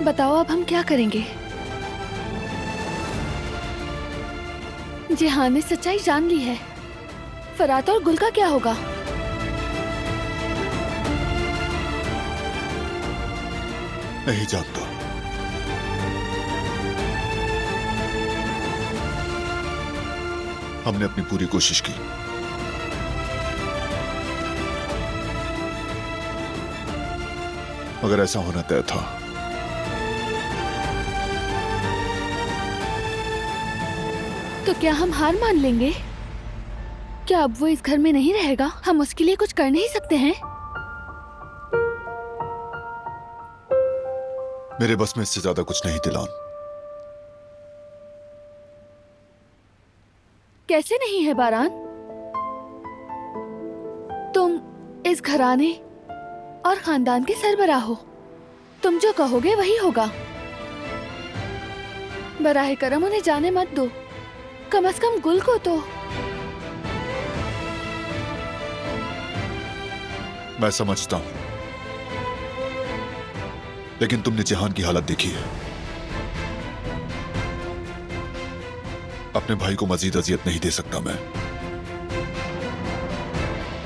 बताओ अब हम क्या करेंगे? जिहान ने सच्चाई जान ली है। फरात और गुल का क्या होगा? नहीं जानता। हमने अपनी पूरी कोशिश की। मगर ऐसा होना तय था। तो क्या हम हार मान लेंगे? क्या अब वो इस घर में नहीं रहेगा? हम उसके लिए कुछ कर नहीं सकते हैं? मेरे बस में इससे ज्यादा कुछ नहीं दिलान। कैसे नहीं है बारान? तुम इस घराने और खानदान के सरबराह हो। तुम जो कहोगे वही होगा। बराहे करम उन्हें जाने मत दो। कम से कम गुल को तो। मैं समझता हूं, लेकिन तुमने जिहान की हालत देखी है। अपने भाई को मजीद अजियत नहीं दे सकता मैं।